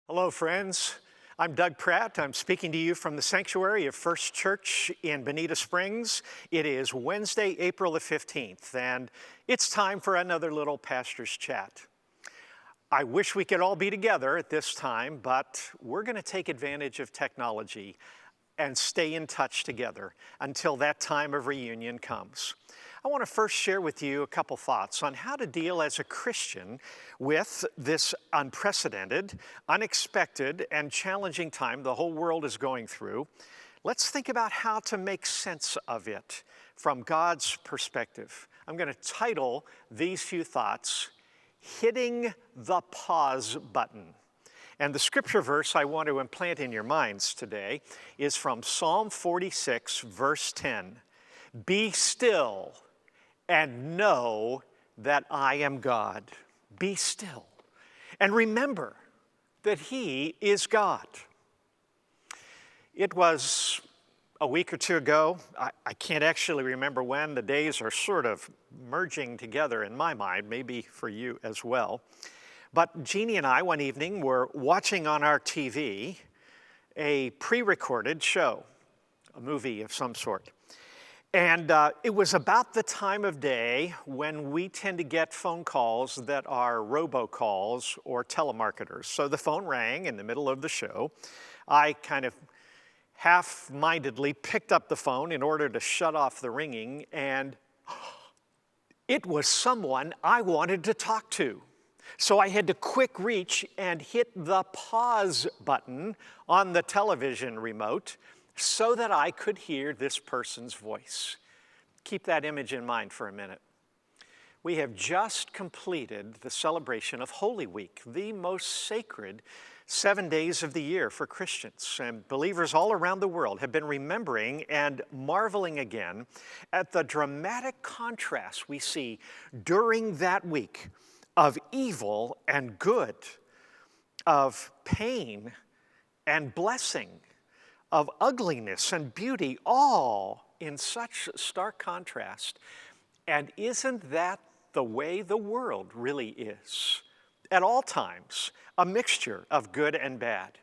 Hello, friends. I'm Doug Pratt. I'm speaking to you from the sanctuary of First Church in Bonita Springs. It is Wednesday, April the 15th, and it's time for another little pastor's chat. I wish we could all be together at this time, but we're going to take advantage of technology and stay in touch together until that time of reunion comes. I want to first share with you a couple thoughts on how to deal as a Christian with this unprecedented, unexpected, and challenging time the whole world is going through. Let's think about how to make sense of it from God's perspective. I'm going to title these few thoughts, Hitting the Pause Button. And the scripture verse I want to implant in your minds today is from Psalm 46, verse 10. Be still and know that I am God. Be still and remember that He is God. It was a week or two ago. I can't actually remember when. The days are sort of merging together in my mind, maybe for you as well. But Jeannie and I, one evening, were watching on our TV a pre-recorded show, a movie of some sort. And it was about the time of day when we tend to get phone calls that are robocalls or telemarketers. So the phone rang in the middle of the show. I kind of half-mindedly picked up the phone in order to shut off the ringing, and it was someone I wanted to talk to. So I had to quick reach and hit the pause button on the television remote so that I could hear this person's voice. Keep that image in mind for a minute. We have just completed the celebration of Holy Week, the most sacred 7 days of the year for Christians. And believers all around the world have been remembering and marveling again at the dramatic contrast we see during that week of evil and good, of pain and blessing, of ugliness and beauty, all in such stark contrast. And isn't that the way the world really is? At all times, a mixture of good and bad.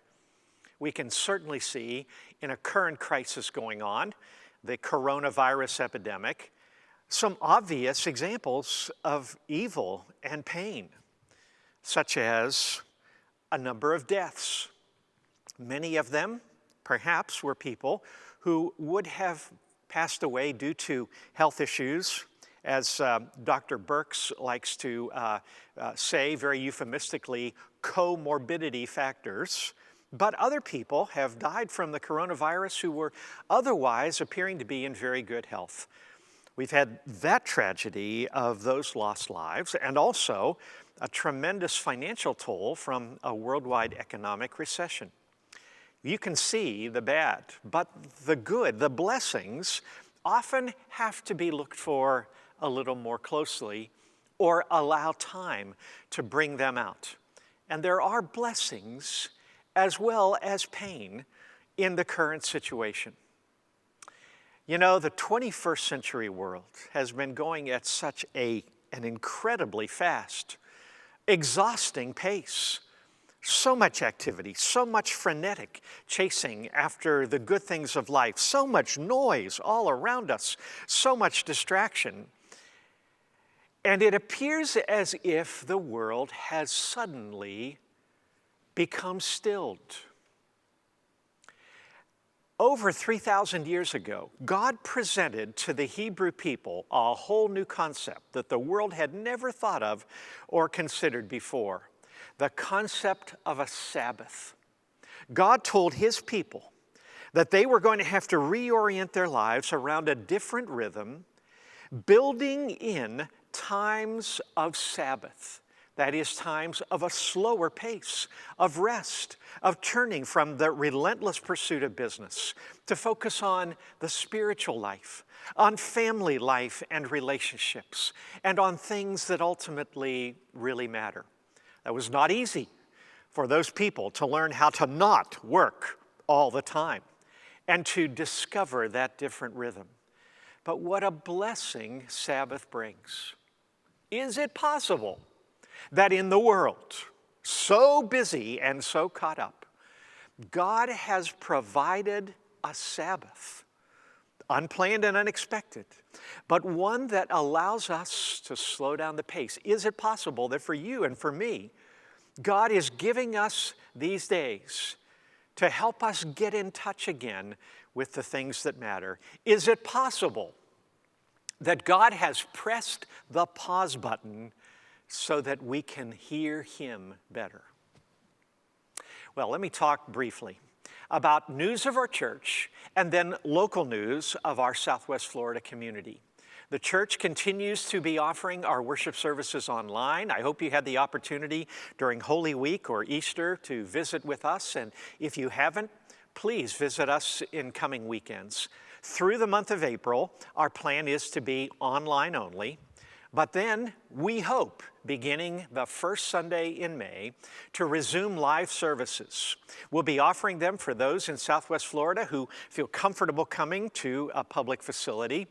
We can certainly see in a current crisis going on, the coronavirus epidemic, some obvious examples of evil and pain, such as a number of deaths. Many of them, perhaps, were people who would have passed away due to health issues, as Dr. Birx likes to say very euphemistically, comorbidity factors. But other people have died from the coronavirus who were otherwise appearing to be in very good health. We've had that tragedy of those lost lives and also a tremendous financial toll from a worldwide economic recession. You can see the bad, but the good, the blessings, often have to be looked for a little more closely or allow time to bring them out. And there are blessings as well as pain in the current situation. You know, the 21st century world has been going at such an incredibly fast, exhausting pace. So much activity, so much frenetic chasing after the good things of life, so much noise all around us, so much distraction. And it appears as if the world has suddenly become stilled. Over 3,000 years ago, God presented to the Hebrew people a whole new concept that the world had never thought of or considered before. The concept of a Sabbath. God told His people that they were going to have to reorient their lives around a different rhythm, building in times of Sabbath. That is, times of a slower pace, of rest, of turning from the relentless pursuit of business to focus on the spiritual life, on family life and relationships, and on things that ultimately really matter. That was not easy for those people to learn how to not work all the time and to discover that different rhythm. But what a blessing Sabbath brings. Is it possible that in the world so busy and so caught up, God has provided a Sabbath, unplanned and unexpected, but one that allows us to slow down the pace. Is it possible that for you and for me, God is giving us these days to help us get in touch again with the things that matter? Is it possible that God has pressed the pause button so that we can hear Him better? Well, let me talk briefly about news of our church and then local news of our Southwest Florida community. The church continues to be offering our worship services online. I hope you had the opportunity during Holy Week or Easter to visit with us. And if you haven't, please visit us in coming weekends. Through the month of April, our plan is to be online only. But then we hope, beginning the first Sunday in May, to resume live services. We'll be offering them for those in Southwest Florida who feel comfortable coming to a public facility.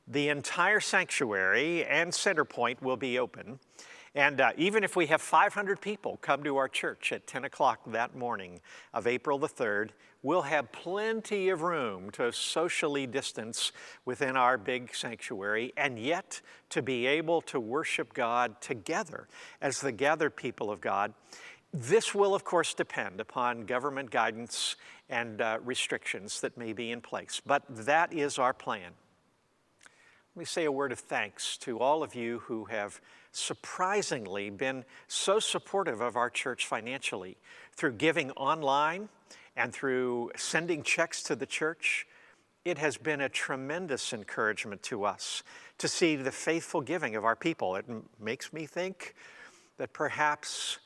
The entire sanctuary and center point will be open. And even if we have 500 people come to our church at 10 o'clock that morning of April the 3rd, we'll have plenty of room to socially distance within our big sanctuary and yet to be able to worship God together as the gathered people of God. This will, of course, depend upon government guidance and restrictions that may be in place, but that is our plan. Let me say a word of thanks to all of you who have surprisingly been so supportive of our church financially through giving online and through sending checks to the church. It has been a tremendous encouragement to us to see the faithful giving of our people. It makes me think that perhaps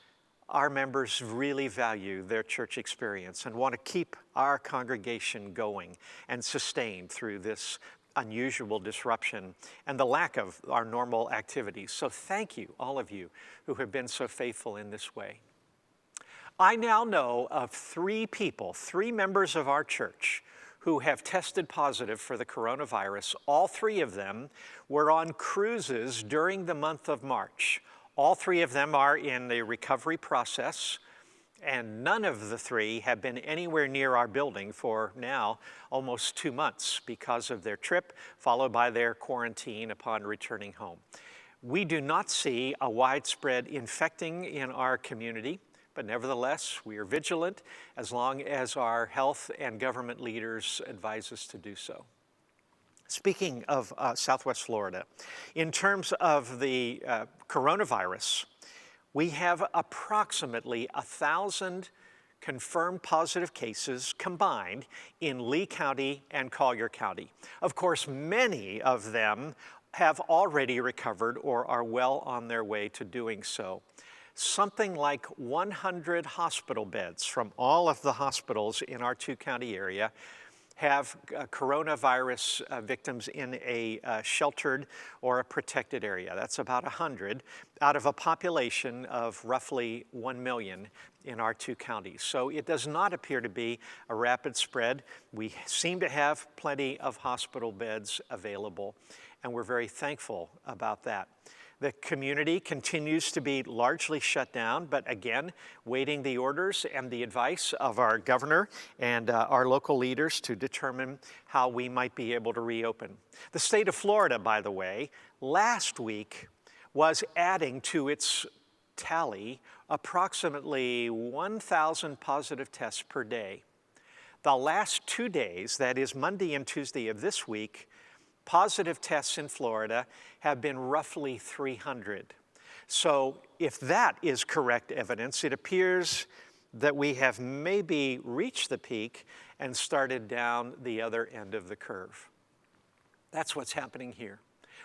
our members really value their church experience and want to keep our congregation going and sustained through this unusual disruption and the lack of our normal activities. So thank you, all of you who have been so faithful in this way. I now know of 3 people, 3 members of our church who have tested positive for the coronavirus. All 3 of them were on cruises during the month of March. All 3 of them are in the recovery process, and none of the 3 have been anywhere near our building for now almost 2 months because of their trip, followed by their quarantine upon returning home. We do not see a widespread infecting in our community, but nevertheless, we are vigilant as long as our health and government leaders advise us to do so. Speaking of Southwest Florida, in terms of the coronavirus, we have approximately 1,000 confirmed positive cases combined in Lee County and Collier County. Of course, many of them have already recovered or are well on their way to doing so. Something like 100 hospital beds from all of the hospitals in our 2-county area have coronavirus victims in a sheltered or a protected area. That's about 100 out of a population of roughly 1 million in our 2 counties. So it does not appear to be a rapid spread. We seem to have plenty of hospital beds available, and we're very thankful about that. The community continues to be largely shut down, but again, waiting the orders and the advice of our governor and our local leaders to determine how we might be able to reopen. The state of Florida, by the way, last week was adding to its tally approximately 1,000 positive tests per day. The last 2 days, that is Monday and Tuesday of this week, positive tests in Florida have been roughly 300. So if that is correct evidence, it appears that we have maybe reached the peak and started down the other end of the curve. That's what's happening here.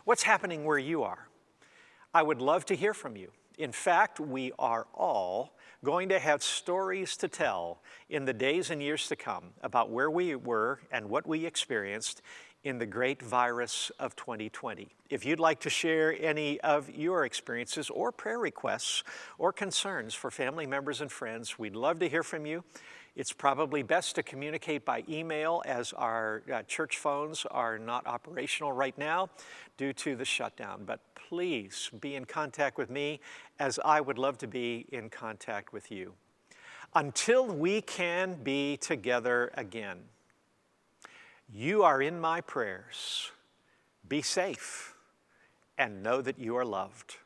What's happening where you are? I would love to hear from you. In fact, we are all going to have stories to tell in the days and years to come about where we were and what we experienced in the great virus of 2020. If you'd like to share any of your experiences or prayer requests or concerns for family members and friends, we'd love to hear from you. It's probably best to communicate by email as our church phones are not operational right now due to the shutdown. But please be in contact with me as I would love to be in contact with you. Until we can be together again, you are in my prayers. Be safe and know that you are loved.